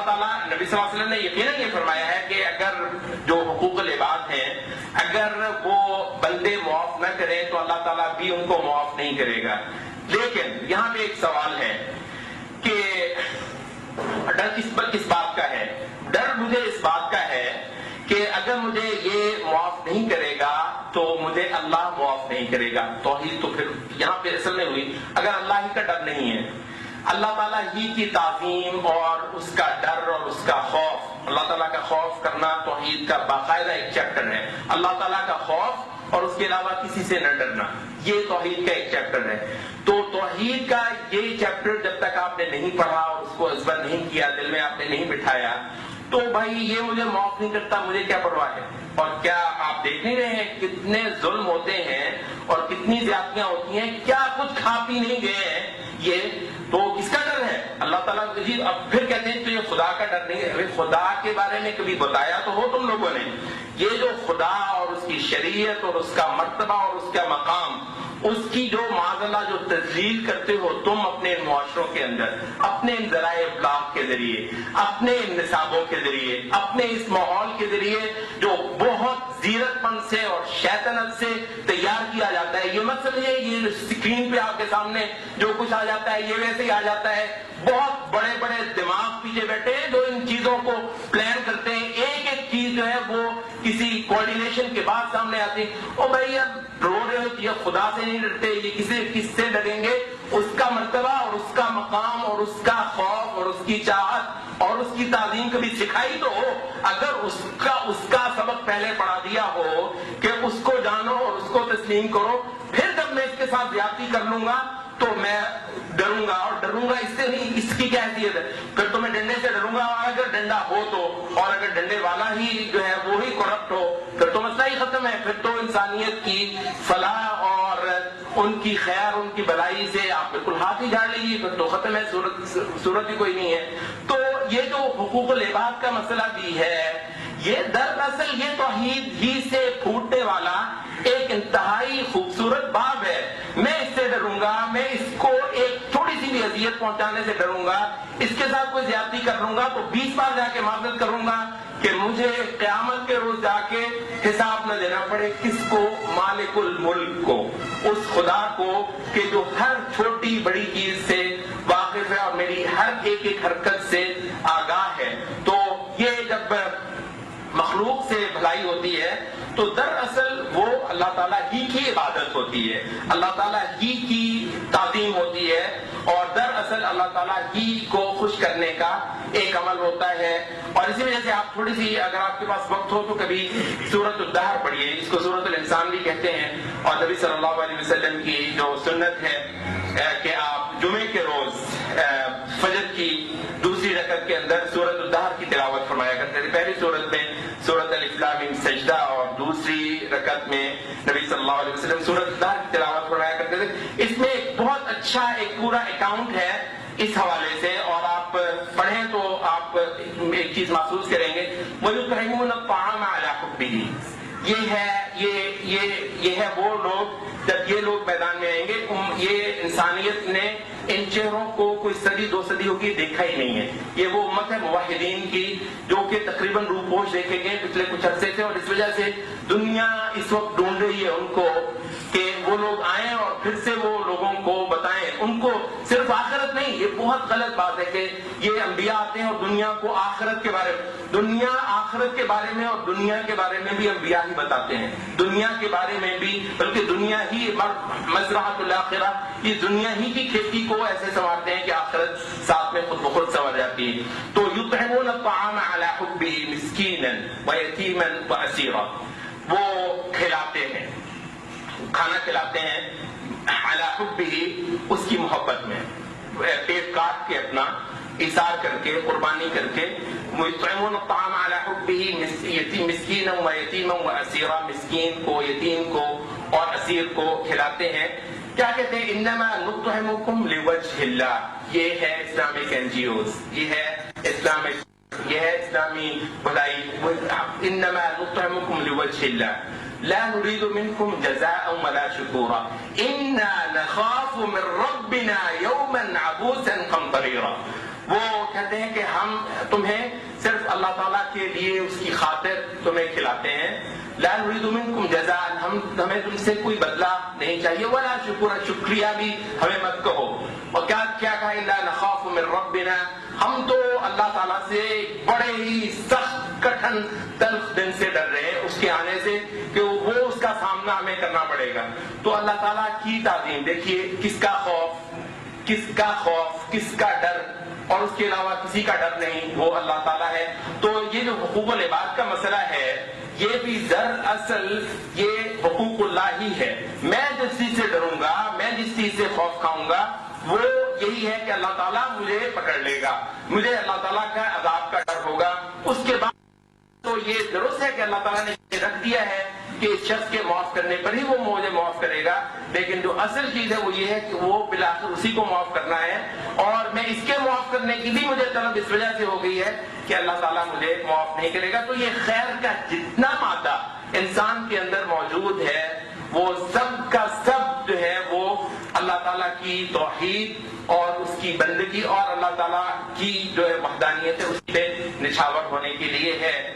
تعالیٰ نبی صلی اللہ علیہ وسلم نے یقیناً یہ فرمایا ہے کہ اگر جو حقوق العباد ہیں اگر وہ بندے معاف نہ کریں تو اللہ تعالیٰ بھی ان کو معاف نہیں کرے گا. لیکن یہاں پہ ایک سوال ہے کہ ڈر کس بات کا ہے؟ ڈر مجھے اس بات کا ہے کہ اگر مجھے یہ معاف نہیں کرے گا تو مجھے اللہ معاف نہیں کرے گا. توحید تو پھر یہاں پہ اصل نہیں ہوئی. اگر اللہ ہی کا ڈر نہیں ہے, اللہ تعالیٰ ہی کی تعظیم اور اس کا ڈر اور اس کا خوف, اللہ تعالیٰ کا خوف کرنا توحید کا باقاعدہ ایک چیپٹر ہے. اللہ تعالیٰ کا خوف اور اس کے علاوہ کسی سے نہ ڈرنا, یہ توحید کا ایک چیپٹر ہے. تو توحید کا یہ چیپٹر جب تک آپ نے نہیں پڑھا اور اس کو ازبر نہیں کیا, دل میں آپ نے نہیں بٹھایا, تو بھائی یہ مجھے معاف نہیں کرتا, مجھے کیا پرواہ ہے. اور کیا آپ دیکھ نہیں رہے ہیں کتنے ظلم ہوتے ہیں اور کتنی زیادتیاں ہوتی ہیں, کیا کچھ کھا پی نہیں گئے ہیں یہ, تو کس کا ڈر ہے؟ اللہ تعالیٰ جی. اب پھر کہتے ہیں تو یہ خدا کا ڈر نہیں ہے. خدا کے بارے میں کبھی بتایا تو ہو تم لوگوں نے؟ یہ جو خدا اور اس کی شریعت اور اس کا مرتبہ اور اس کا مقام, اس کی جو معاذ اللہ جو تذلیل کرتے ہو تم اپنے معاشروں کے اندر, اپنے ان ذرائع ابلاغ کے ذریعے, اپنے ان نصابوں کے ذریعے, اپنے اس ماحول کے ذریعے جو بہت زیرت پن سے اور شیطنت سے تیار کیا جاتا ہے. یہ مت سمجھے یہ اسکرین پہ آپ کے سامنے جو کچھ آ جاتا ہے یہ ویسے ہی آ جاتا ہے. بہت بڑے بڑے دماغ پیچھے بیٹھے ہیں جو ان چیزوں کو پلان کرتے ہیں. ایک ایک چیز جو ہے وہ کسی کوآرڈینیشن کے بعد سامنے آتی ہے. او بھائی اب رو رہے ہو, یہ خدا سے نہیں ڈرتے, یہ کس سے ڈریں گے؟ اس کا مرتبہ اور اس کا مقام اور اس کا خوف اور اس کی چاہت اور اس کی تعظیم کبھی سکھائی تو ہو. اگر اس کا سبق پہلے پڑھا دیا ہو کہ اس کو جانو اور اس کو تسلیم کرو, پھر جب میں اس کے ساتھ زیادتی کر لوں گا تو میں ڈروں گا. اور ڈروں گا اس سے نہیں, اس کی کیا حیثیت ہے؟ پھر تو میں ڈنڈے سے ڈروں گا, اور اگر ڈنڈا ہو تو, اور اگر ڈنڈے والا ہی جو ہے وہی کرپٹ ہو, پھر تو مسئلہ ہی ختم ہے. پھر تو انسانیت کی فلاح اور ان کی خیر ان کی بھلائی سے آپ بالکل ہاتھ ہی جھاڑ لیجیے, پھر تو ختم ہے, صورت ہی کوئی نہیں ہے. تو یہ جو حقوق العباد کا مسئلہ بھی ہے, یہ دراصل یہ توحید ہی سے پھوٹنے والا ایک انتہائی خوبصورت باب ہے. میں اس سے ڈروں گا, میں اس کو ایک تھوڑی سی بھی اذیت پہنچانے سے ڈروں گا, اس کے ساتھ کوئی زیادتی کر لوں گا تو 20 بار جا کے معذرت کروں گا کہ مجھے قیامت کے روز جا کے حساب نہ دینا پڑے. کس کو؟ مالک الملک کو, اس خدا کو کہ جو ہر چھوٹی بڑی چیز سے واقف ہے اور میری ہر ایک ایک حرکت سے آگاہ ہے. تو یہ جب مخلوق سے بھلائی ہوتی ہے تو دراصل وہ اللہ تعالیٰ ہی کی عبادت ہوتی ہے, اللہ تعالیٰ ہی کی تعظیم ہوتی ہے, اور دراصل اللہ تعالیٰ ہی کو خوش کرنے کا ایک عمل ہوتا ہے. اور اسی وجہ سے آپ تھوڑی سی اگر آپ کے پاس وقت ہو تو کبھی سورۃ الدہر پڑھیے, اس کو سورۃ الانسان بھی کہتے ہیں. اور نبی صلی اللہ علیہ وسلم کی جو سنت ہے کہ آپ جمعے کے روز فجر کی دوسری رکعت کے اندر سورۃ الدہر کی تلاوت فرمایا کرتے تھے. پہلی سورت میں سورۃ الف لام میم سجدہ اور دوسری رکعت میں نبی صلی اللہ علیہ وسلم سورۃ الدہر کی تلاوت فرمایا کرتے تھے. اس میں ایک بہت اچھا ایک پورا اکاؤنٹ ہے اس حوالے سے, اور آپ پڑھیں تو آپ ایک چیز محسوس کریں گے, وَيُطْعِمُونَ الطَّعَامَ عَلَىٰ حُبِّهِ. یہ ہے وہ لوگ, جب یہ لوگ میدان میں آئیں گے, یہ انسانیت نے ان چہروں کو کوئی صدی دو صدی ہوگی دیکھا ہی نہیں ہے. یہ وہ امت ہے موحدین کی جو کہ تقریباً روپوش دیکھے گئے پچھلے کچھ عرصے سے, اور اس وجہ سے دنیا اس وقت ڈھونڈ رہی ہے ان کو کہ وہ لوگ آئیں اور پھر سے وہ لوگوں کو بتائیں. ان کو صرف آخرت نہیں, یہ بہت غلط بات ہے کہ یہ انبیاء آتے ہیں اور دنیا کو آخرت کے بارے میں, دنیا آخرت کے بارے میں اور دنیا کے بارے میں بھی انبیاء ہی بتاتے ہیں, دنیا کے بارے میں بھی, بلکہ دنیا ہی مزرعۃ الاخرہ, یہ دنیا ہی کی کھیتی کو ایسے سنوارتے ہیں کہ آخرت ساتھ میں خود بخود سنور جاتی ہے. تو یطعمون الطعام علی حبہ مسکینا ویتیما واسیرا, وہ کھلاتے ہیں, کھانا کھلاتے ہیں علی حبہ, اس کی محبت میں, پیٹ کاٹ کے اپنا ایثار کر کے قربانی کر کے. یطعمون الطعام علی حبہ مسکینا ویتیما واسیرا, مسکین کو, یتیم کو اور اسیر کو کھلاتے ہیں. کیا کہتے ہیں؟ انما نطعمکم لوجہ اللہ. یہ ہے اسلامک این جی اوز, یہ ہے اسلامی بھلائی. انما نطعمکم لوجہ اللہ لا نريد منكم جزاء ولا شكورا انا نخاف من ربنا يوما عبوسا قمطريرا. وہ کہتے ہیں کہ ہم تمہیں صرف اللہ تعالیٰ کے لیے اس کی خاطر تمہیں کھلاتے ہیں. لا نريد منكم جزاء، ہمیں تم سے کوئی بدلہ نہیں چاہیے. ولا شکر، شکریہ بھی ہمیں مت کہو. اور کیا کہا، الا نخاف من ربنا، ہم تو اللہ تعالیٰ سے بڑے ہی سخت کٹھن تلخ دن سے ڈر رہے ہیں، اس کے آنے سے کہ وہ اس کا سامنا ہمیں کرنا پڑے گا. تو اللہ تعالیٰ کی تعظیم دیکھیے، کس کا خوف، کس کا ڈر، اور اس کے علاوہ کسی کا ڈر نہیں، وہ اللہ تعالیٰ ہے. تو یہ جو حقوق العباد کا مسئلہ ہے، یہ بھی دراصل یہ حقوق اللہ ہی ہے. میں جس چیز سے ڈروں گا، میں جس چیز سے خوف کھاؤں گا، وہ یہی ہے کہ اللہ تعالیٰ مجھے پکڑ لے گا، مجھے اللہ تعالیٰ کا عذاب کا ڈر ہوگا. اس کے بعد تو یہ درست ہے کہ اللہ تعالیٰ نے یہ رکھ دیا ہے کہ اس شخص کے معاف کرنے پر ہی وہ مجھے معاف کرے گا، لیکن جو اصل چیز ہے وہ یہ ہے کہ وہ بالآخر اسی کو معاف کرنا ہے. اور میں اس کے معاف کرنے کی بھی مجھے طلب اس وجہ سے ہو گئی ہے کہ اللہ تعالیٰ مجھے معاف نہیں کرے گا. تو یہ خیر کا جتنا مادہ انسان کے اندر موجود ہے، وہ سب کا سب جو ہے وہ اللہ تعالیٰ کی توحید اور اس کی بندگی اور اللہ تعالیٰ کی جو ہے وحدانیت ہے، اس پہ نچھاور ہونے کے لیے ہے.